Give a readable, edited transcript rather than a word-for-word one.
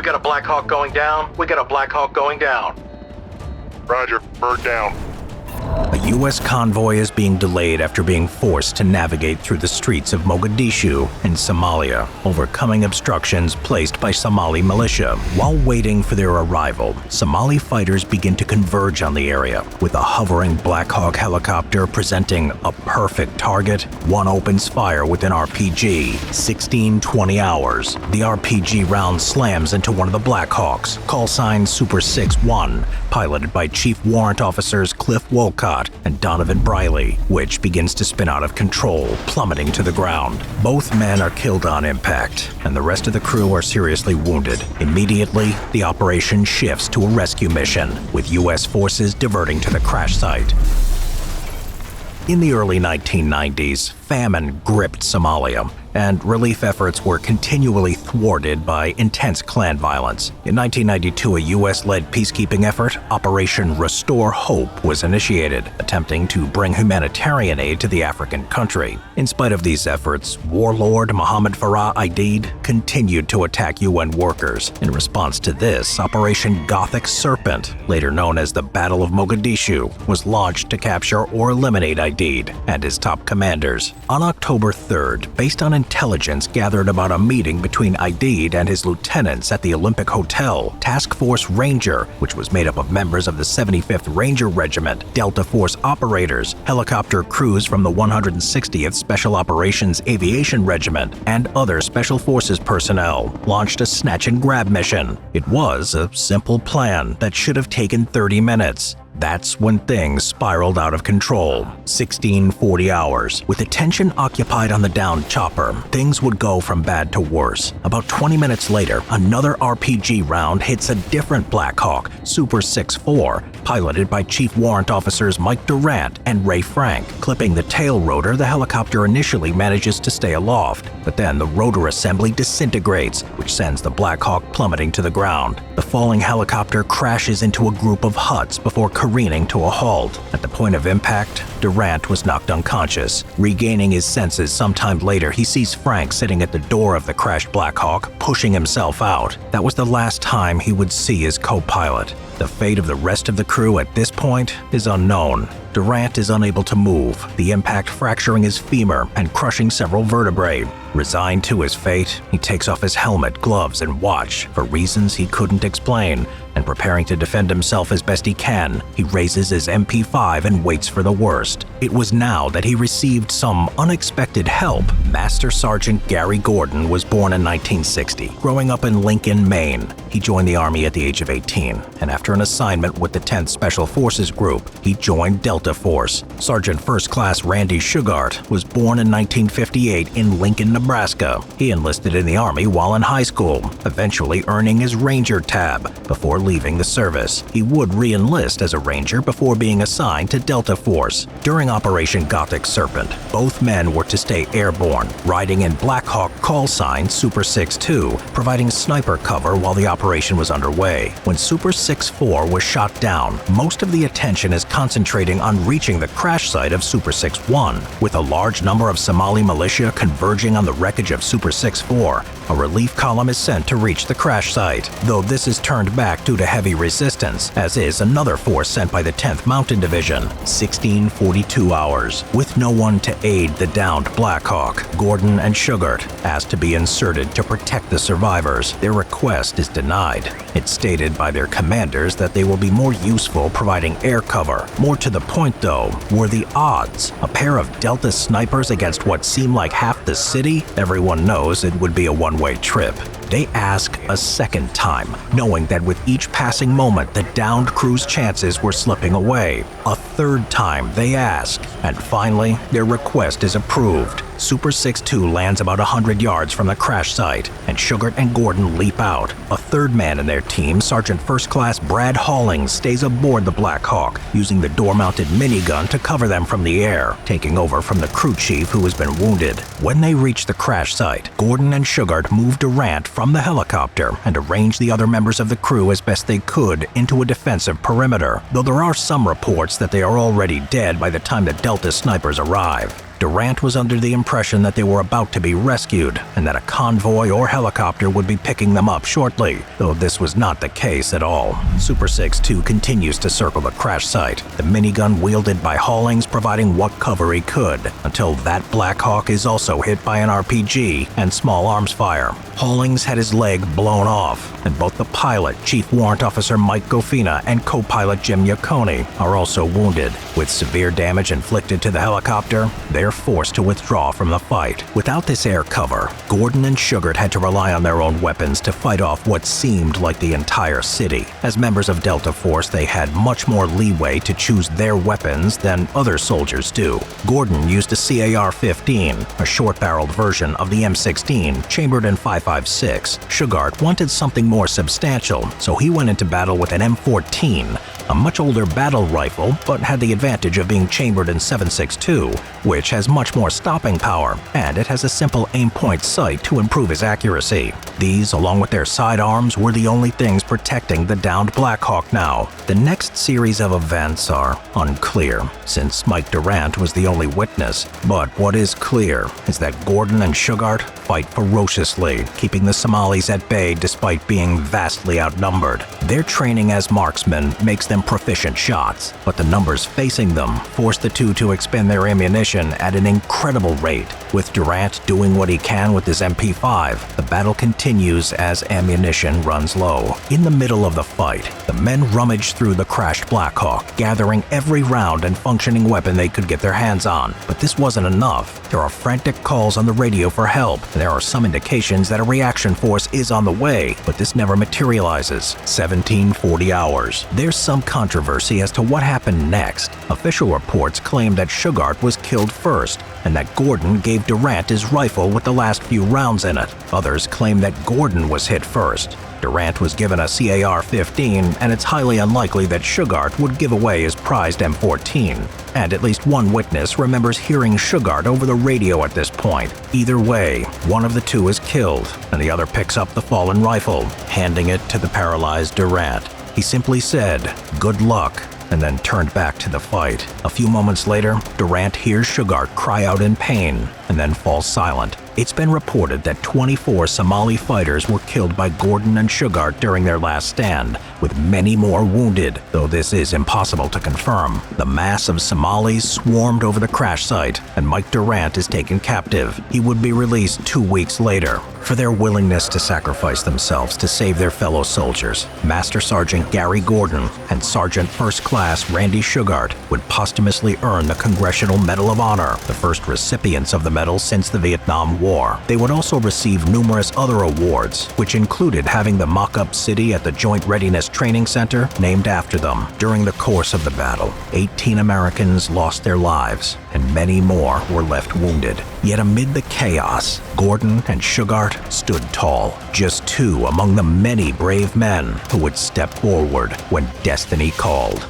got a Black Hawk going down. We got a Black Hawk going down. Roger, bird down. A U.S. convoy is being delayed after being forced to navigate through the streets of Mogadishu in Somalia, overcoming obstructions placed by Somali militia. While waiting for their arrival, Somali fighters begin to converge on the area, with a hovering Black Hawk helicopter presenting a perfect target. One opens fire with an RPG, 16-20 hours. The RPG round slams into one of the Black Hawks, call sign Super 6-1, piloted by Chief Warrant Officers Cliff Wolcott and Donovan Briley, which begins to spin out of control, plummeting to the ground. Both men are killed on impact, and the rest of the crew are seriously wounded. Immediately, the operation shifts to a rescue mission, with U.S. forces diverting to the crash site. In the early 1990s, famine gripped Somalia, and relief efforts were continually thwarted by intense clan violence. In 1992, a U.S.-led peacekeeping effort, Operation Restore Hope, was initiated, attempting to bring humanitarian aid to the African country. In spite of these efforts, warlord Mohammed Farah Aidid continued to attack UN workers. In response to this, Operation Gothic Serpent, later known as the Battle of Mogadishu, was launched to capture or eliminate Aidid and his top commanders. On October 3rd, based on intelligence gathered about a meeting between Aidid and his lieutenants at the Olympic Hotel, Task Force Ranger, which was made up of members of the 75th Ranger Regiment, Delta Force operators, helicopter crews from the 160th Special Operations Aviation Regiment, and other Special Forces personnel, launched a snatch and grab mission. It was a simple plan that should have taken 30 minutes. That's when things spiraled out of control. 16-40 hours. With attention occupied on the downed chopper, things would go from bad to worse. About 20 minutes later, another RPG round hits a different Black Hawk, Super 6-4, piloted by Chief Warrant Officers Mike Durant and Ray Frank. Clipping the tail rotor, the helicopter initially manages to stay aloft, but then the rotor assembly disintegrates, which sends the Black Hawk plummeting to the ground. The falling helicopter crashes into a group of huts before careening to a halt. At the point of impact, Durant was knocked unconscious. Regaining his senses sometime later, he sees Frank sitting at the door of the crashed Black Hawk, pushing himself out. That was the last time he would see his co-pilot. The fate of the rest of the crew at this point is unknown. Durant is unable to move, the impact fracturing his femur and crushing several vertebrae. Resigned to his fate, he takes off his helmet, gloves, and watch for reasons he couldn't explain, and preparing to defend himself as best he can, he raises his MP5 and waits for the worst. It was now that he received some unexpected help. Master Sergeant Gary Gordon was born in 1960. Growing up in Lincoln, Maine, he joined the Army at the age of 18, and after an assignment with the 10th Special Forces Group, he joined Delta Force. Sergeant First Class Randy Shugart was born in 1958 in Lincoln, Nebraska. He enlisted in the Army while in high school, eventually earning his Ranger tab before leaving the service. He would re-enlist as a Ranger before being assigned to Delta Force. During Operation Gothic Serpent, both men were to stay airborne, riding in Black Hawk call sign Super 6-2, providing sniper cover while the operation was underway. When Super 6-4 was shot down, most of the attention is concentrating on reaching the crash site of Super 6-1. With a large number of Somali militia converging on the wreckage of Super 6-4, a relief column is sent to reach the crash site, though this is turned back due to heavy resistance, as is another force sent by the 10th Mountain Division. 16-42 hours. With no one to aid the downed Black Hawk, Gordon and Shugart asked to be inserted to protect the survivors. Their request is denied. It's stated by their commanders that they will be more useful providing air cover. More to the point, though, were the odds. A pair of Delta snipers against what seemed like half the city? Everyone knows it would be a one-way trip. They ask a second time, knowing that with each passing moment, the downed crew's chances were slipping away. A third time, they ask, and finally, their request is approved. Super 6-2 lands about 100 yards from the crash site, and Shugart and Gordon leap out. A third man in their team, Sergeant First Class Brad Hallings, stays aboard the Black Hawk, using the door-mounted minigun to cover them from the air, taking over from the crew chief who has been wounded. When they reach the crash site, Gordon and Shugart move Durant from the helicopter and arrange the other members of the crew as best they could into a defensive perimeter, though there are some reports that they are already dead by the time the Delta snipers arrive. Durant was under the impression that they were about to be rescued and that a convoy or helicopter would be picking them up shortly, though this was not the case at all. Super 6-2 continues to circle the crash site, the minigun wielded by Hollings providing what cover he could, until that Black Hawk is also hit by an RPG and small arms fire. Hollings had his leg blown off, and both the pilot, Chief Warrant Officer Mike Gofina, and co-pilot Jim Yaccone are also wounded. With severe damage inflicted to the helicopter, they're forced to withdraw from the fight. Without this air cover, Gordon and Shugart had to rely on their own weapons to fight off what seemed like the entire city. As members of Delta Force, they had much more leeway to choose their weapons than other soldiers do. Gordon used a CAR-15, a short-barreled version of the M16, chambered in 5.56. Shugart wanted something more substantial, so he went into battle with an M14, a much older battle rifle, but had the advantage of being chambered in 7.62, which has much more stopping power, and it has a simple aim-point sight to improve his accuracy. These, along with their sidearms, were the only things protecting the downed Black Hawk now. The next series of events are unclear, since Mike Durant was the only witness, but what is clear is that Gordon and Shugart fight ferociously, keeping the Somalis at bay despite being vastly outnumbered. Their training as marksmen makes them proficient shots, but the numbers facing them force the two to expend their ammunition at an incredible rate. With Durant doing what he can with his MP5, the battle continues as ammunition runs low. In the middle of the fight, the men rummage through the crashed Black Hawk, gathering every round and functioning weapon they could get their hands on. But this wasn't enough. There are frantic calls on the radio for help, and there are some indications that a reaction force is on the way, but this never materializes. 1740 hours. There's some controversy as to what happened next. Official reports claim that Shugart was killed first, and that Gordon gave Durant his rifle with the last few rounds in it. Others claim that Gordon was hit first. Durant was given a CAR-15, and it's highly unlikely that Shugart would give away his prized M14. And at least one witness remembers hearing Shugart over the radio at this point. Either way, one of the two is killed, and the other picks up the fallen rifle, handing it to the paralyzed Durant. He simply said, "Good luck," and then turned back to the fight. A few moments later, Durant hears Shugart cry out in pain, and then falls silent. It's been reported that 24 Somali fighters were killed by Gordon and Shugart during their last stand, with many more wounded, though this is impossible to confirm. The mass of Somalis swarmed over the crash site, and Mike Durant is taken captive. He would be released 2 weeks later. For their willingness to sacrifice themselves to save their fellow soldiers, Master Sergeant Gary Gordon and Sergeant First Class Randy Shugart would posthumously earn the Congressional Medal of Honor, the first recipients of the medal since the Vietnam War. They would also receive numerous other awards, which included having the mock-up city at the Joint Readiness Training Center named after them. During the course of the battle, 18 Americans lost their lives, and many more were left wounded. Yet amid the chaos, Gordon and Shugart stood tall, just two among the many brave men who would step forward when destiny called.